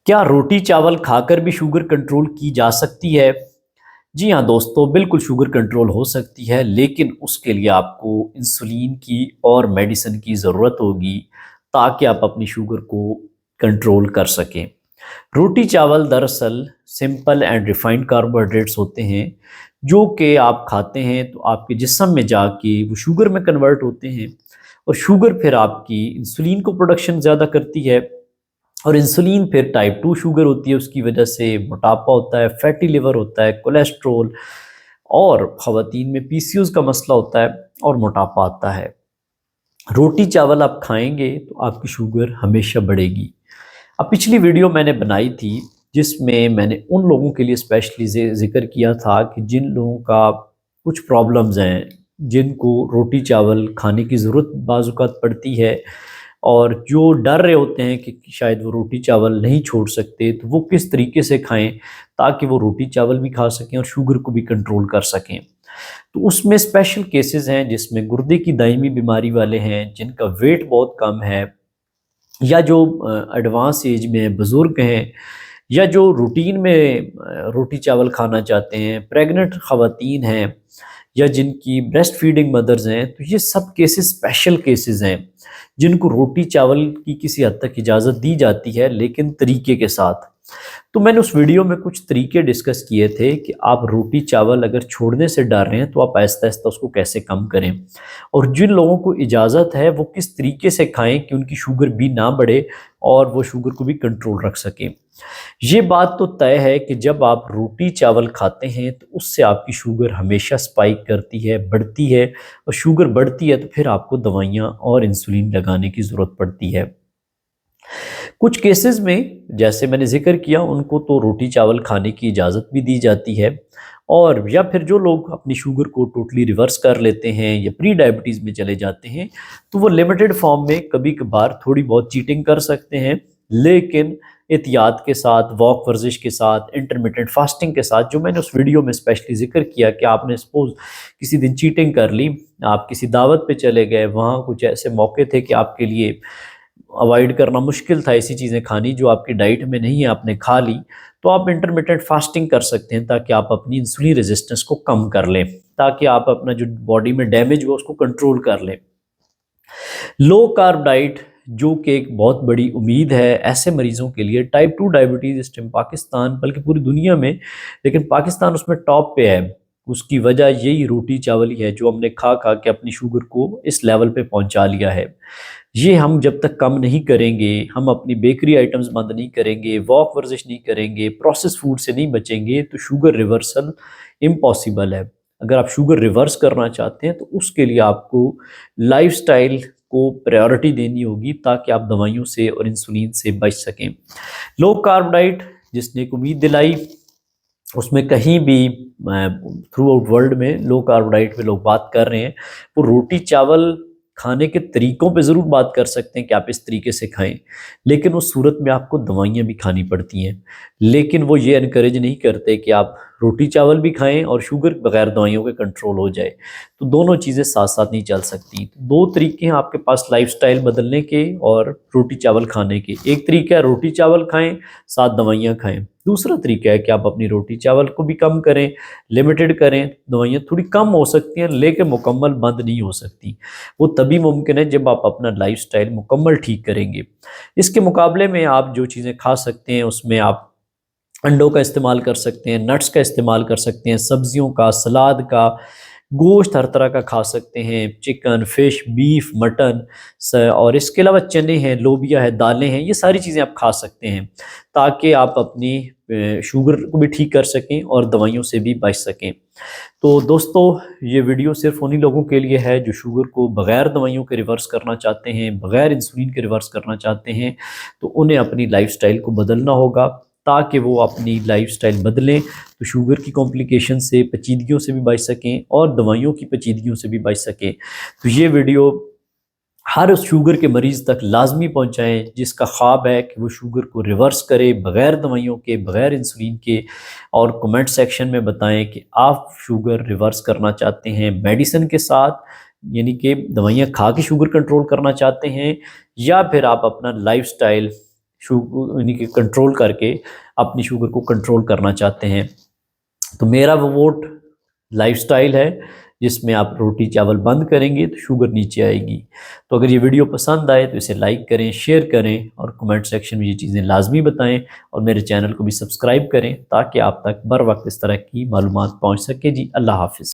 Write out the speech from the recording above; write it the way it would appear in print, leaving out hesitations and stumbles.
क्या रोटी चावल खाकर भी शुगर कंट्रोल की जा सकती है? जी हाँ दोस्तों, बिल्कुल शुगर कंट्रोल हो सकती है, लेकिन उसके लिए आपको इंसुलिन की और मेडिसिन की ज़रूरत होगी ताकि आप अपनी शुगर को कंट्रोल कर सकें। रोटी चावल दरअसल सिंपल एंड रिफाइंड कार्बोहाइड्रेट्स होते हैं, जो कि आप खाते हैं तो आपके जिस्म में जाके वो शुगर में कन्वर्ट होते हैं और शुगर फिर आपकी इंसुलिन को प्रोडक्शन ज़्यादा करती है और इंसुलिन फिर टाइप 2 शुगर होती है, उसकी वजह से मोटापा होता है, फैटी लिवर होता है, कोलेस्ट्रॉल और ख़वातीन में पीसीओएस का मसला होता है और मोटापा आता है। रोटी चावल आप खाएँगे तो आपकी शुगर हमेशा बढ़ेगी। अब पिछली वीडियो मैंने बनाई थी जिसमें मैंने उन लोगों के लिए स्पेशली ज़िक्र किया था कि जिन लोगों का कुछ प्रॉब्लम्स हैं, जिनको रोटी चावल खाने की ज़रूरत बाज़ औक़ात पड़ती है और जो डर रहे होते हैं कि शायद वो रोटी चावल नहीं छोड़ सकते, तो वो किस तरीके से खाएँ ताकि वो रोटी चावल भी खा सकें और शुगर को भी कंट्रोल कर सकें। तो उसमें स्पेशल केसेस हैं जिसमें गुर्दे की दायमी बीमारी वाले हैं, जिनका वेट बहुत कम है या जो एडवांस एज में हैं, बुज़ुर्ग हैं या जो रूटीन में रोटी चावल खाना चाहते हैं, प्रेग्नेंट ख़वातीन हैं या जिनकी ब्रेस्ट फीडिंग मदर्स हैं, तो ये सब केसेस स्पेशल केसेस हैं जिनको रोटी चावल की किसी हद तक इजाज़त दी जाती है, लेकिन तरीके के साथ। तो मैंने उस वीडियो में कुछ तरीके डिस्कस किए थे कि आप रोटी चावल अगर छोड़ने से डर रहे हैं तो आप आहिस्ता-आहिस्ता उसको कैसे कम करें और जिन लोगों को इजाज़त है वो किस तरीके से खाएँ कि उनकी शुगर भी ना बढ़े और वो शुगर को भी कंट्रोल रख सकें। ये बात तो तय है कि जब आप रोटी चावल खाते हैं तो उससे आपकी शुगर हमेशा स्पाइक करती है, बढ़ती है और शुगर बढ़ती है तो फिर आपको दवाइयाँ और इंसुलिन लगाने की ज़रूरत पड़ती है। कुछ केसेस में जैसे मैंने ज़िक्र किया उनको तो रोटी चावल खाने की इजाज़त भी दी जाती है और या फिर जो लोग अपनी शुगर को टोटली रिवर्स कर लेते हैं या प्री डायबिटीज़ में चले जाते हैं, तो वो लिमिटेड फॉर्म में कभी-कभार थोड़ी बहुत चीटिंग कर सकते हैं, लेकिन एहतियात के साथ, वॉक वर्जिश के साथ, इंटरमिटेंट फास्टिंग के साथ, जो मैंने उस वीडियो में स्पेशली ज़िक्र किया कि आपने सपोज़ किसी दिन चीटिंग कर ली, आप किसी दावत पे चले गए, वहाँ कुछ ऐसे मौके थे कि आपके लिए अवॉइड करना मुश्किल था ऐसी चीज़ें खानी जो आपकी डाइट में नहीं है, आपने खा ली, तो आप इंटरमिटेंट फास्टिंग कर सकते हैं ताकि आप अपनी इंसुलिन रेजिस्टेंस को कम कर लें, ताकि आप अपना जो बॉडी में डैमेज हुआ उसको कंट्रोल कर लें। लो कार्ब डाइट जो कि एक बहुत बड़ी उम्मीद है ऐसे मरीज़ों के लिए, टाइप 2 डायबिटीज़ इस टाइम पाकिस्तान बल्कि पूरी दुनिया में, लेकिन पाकिस्तान उसमें टॉप पे है। उसकी वजह यही रोटी चावल ही है जो हमने खा-खा के अपनी शुगर को इस लेवल पे पहुँचा लिया है। ये हम जब तक कम नहीं करेंगे, हम अपनी बेकरी आइटम्स बंद नहीं करेंगे, वॉक वर्जिश नहीं करेंगे, प्रोसेस्ड फूड से नहीं बचेंगे, तो शुगर रिवर्सल इम्पॉसिबल है। अगर आप शुगर रिवर्स करना चाहते हैं तो उसके लिए आपको लाइफ़स्टाइल को प्रायोरिटी देनी होगी ताकि आप दवाइयों से और इंसुलिन से बच सकें। लो कार्ब डाइट जिसने एक उम्मीद दिलाई, उसमें कहीं भी थ्रू आउट वर्ल्ड में लो कार्ब डाइट पे लोग बात कर रहे हैं। वो रोटी चावल खाने के तरीकों पे ज़रूर बात कर सकते हैं कि आप इस तरीके से खाएँ, लेकिन उस सूरत में आपको दवाइयाँ भी खानी पड़ती हैं। लेकिन वो ये एनकरेज नहीं करते कि आप रोटी चावल भी खाएँ और शुगर बगैर दवाइयों के कंट्रोल हो जाए। तो दोनों चीज़ें साथ-साथ नहीं चल सकती। 2 तरीके हैं आपके पास लाइफ़स्टाइल बदलने के और रोटी चावल खाने के। एक तरीका है रोटी चावल खाएँ, साथ दवाइयाँ खाएँ। दूसरा तरीका है कि आप अपनी रोटी चावल को भी कम करें, लिमिटेड करें, दवाइयाँ थोड़ी कम हो सकती हैं लेकिन मुकम्मल बंद नहीं हो सकती। वो तभी मुमकिन है जब आप अपना लाइफ़स्टाइल मुकम्मल ठीक करेंगे। इसके मुकाबले में आप जो चीज़ें खा सकते हैं उसमें आप अंडों का इस्तेमाल कर सकते हैं, नट्स का इस्तेमाल कर सकते हैं, सब्जियों का, सलाद का, गोश्त हर तरह का खा सकते हैं, चिकन, फ़िश, बीफ, मटन और इसके अलावा चने हैं, लोबिया है, दालें हैं, ये सारी चीज़ें आप खा सकते हैं ताकि आप अपनी शुगर को भी ठीक कर सकें और दवाइयों से भी बच सकें। तो दोस्तों, ये वीडियो सिर्फ़ उन्हीं लोगों के लिए है जो शुगर को बग़ैर दवाइयों के रिवर्स करना चाहते हैं, बग़ैर इंसुलिन के रिवर्स करना चाहते हैं, तो उन्हें अपनी लाइफ़स्टाइल को बदलना होगा ताकि वो अपनी लाइफ़स्टाइल बदलें तो शुगर की कॉम्प्लिकेशन से, पेचीदगियों से भी बच सकें और दवाइयों की पेचीदगियों से भी बच सकें। तो ये वीडियो हर शुगर के मरीज़ तक लाज़मी पहुँचाएँ जिसका ख़्वाब है कि वो शुगर को रिवर्स करे बग़ैर दवाइयों के, बग़ैर इंसुलिन के, और कमेंट सेक्शन में बताएँ कि आप शुगर रिवर्स करना चाहते हैं मेडिसिन के साथ, यानी कि दवाइयाँ खा के शुगर कंट्रोल करना चाहते हैं, या फिर आप अपना लाइफ़स्टाइल यानी कि कंट्रोल करके अपनी शुगर को कंट्रोल करना चाहते हैं। तो मेरा वो वोट लाइफस्टाइल है, जिसमें आप रोटी चावल बंद करेंगे तो शुगर नीचे आएगी। तो अगर ये वीडियो पसंद आए तो इसे लाइक करें, शेयर करें और कमेंट सेक्शन में ये चीज़ें लाजमी बताएं, और मेरे चैनल को भी सब्सक्राइब करें ताकि आप तक बर वक्त इस तरह की मालूमात पहुँच सके। जी, अल्लाह हाफिज़।